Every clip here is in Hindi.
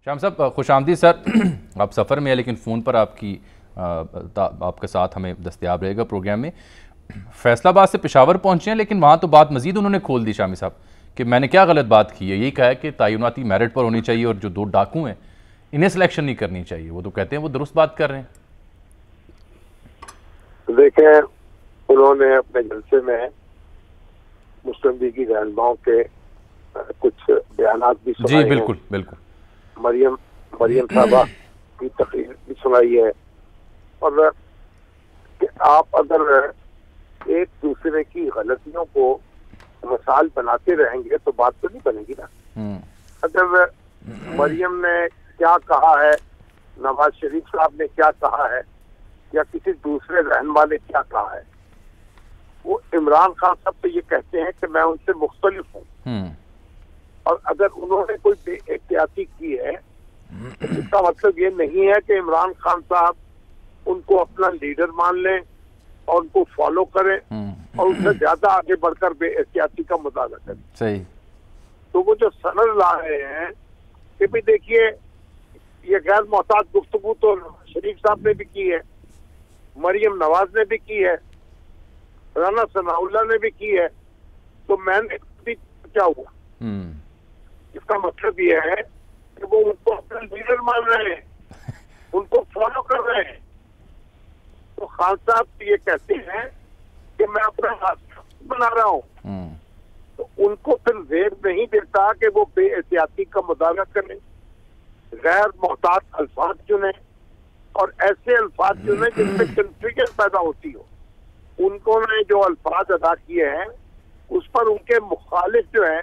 शाम साहब खुशामदीद सर। आप सफ़र में है लेकिन फ़ोन पर आपका साथ हमें दस्तयाब रहेगा प्रोग्राम में। फैसलाबाद से पेशावर पहुंचे हैं लेकिन वहाँ तो बात मजीद उन्होंने खोल दी शामी साहब कि मैंने क्या गलत बात की है। यही कहा है कि तयनाती मेरिट पर होनी चाहिए और जो 2 डाकू हैं इन्हें सिलेक्शन नहीं करनी चाहिए। वो तो कहते हैं वो दुरुस्त बात कर रहे हैं। देखें, उन्होंने अपने जलसे में मुस्लिम लीग की रहनुमाओं के कुछ बयानात भी सुनाए। जी बिल्कुल बिल्कुल। मरियम साहबा की तकरीर भी सुनाई है। और कि आप अगर एक दूसरे की गलतियों को मिसाल बनाते रहेंगे तो बात तो नहीं बनेगी ना। अगर मरियम ने क्या कहा है, नवाज शरीफ साहब ने क्या कहा है, या किसी दूसरे रहनुमा ने क्या कहा है, वो इमरान खान साहब तो ये कहते हैं कि मैं उनसे मुख्तलिफ हूँ। और अगर उन्होंने कोई बेएहतियाती की है तो इसका मतलब ये नहीं है कि इमरान खान साहब उनको अपना लीडर मान लें और उनको फॉलो करें और उससे ज्यादा आगे बढ़कर बेएहतियाती का मुताबिक करें। सही। तो वो जो सनद ला रहे हैं कि भाई देखिए ये गैर मोहताज गुफ्तगू तो शरीफ साहब ने भी की है, मरियम नवाज ने भी की है, राना सनाउल्लाह ने भी की है, तो मैंने भी क्या हुआ। इसका मतलब ये है कि वो उनको अपना लीडर मान रहे हैं, उनको फॉलो कर रहे हैं। तो खान साहब ये कहते हैं कि मैं अपना रास्ता बना रहा हूँ, तो उनको फिर वेग नहीं देता कि वो बेएहतियाती का मुदारा करें, गैर मोहताज अल्फाज चुने और ऐसे अल्फाज चुने जिनमें कंफ्यूजन पैदा होती हो। उन्होंने जो अल्फाज अदा किए हैं उस पर उनके मुखालिफ जो है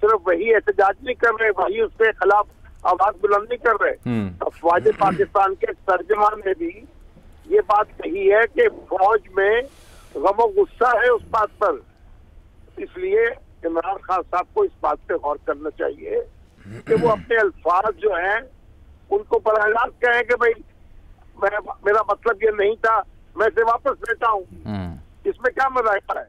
सिर्फ वही एहतजाज नहीं कर रहे, वही उसके खिलाफ आवाज बुलंद नहीं कर रहे। अफवाज पाकिस्तान के तर्जमान ने भी ये बात कही है कि फौज में गम और गुस्सा है उस बात पर। इसलिए इमरान खान साहब को इस बात पे गौर करना चाहिए कि वो अपने अल्फाज जो हैं उनको बराह कहें कि भाई मेरा मतलब ये नहीं था, मैं इसे वापस लेता हूँ। इसमें क्या मजाक है।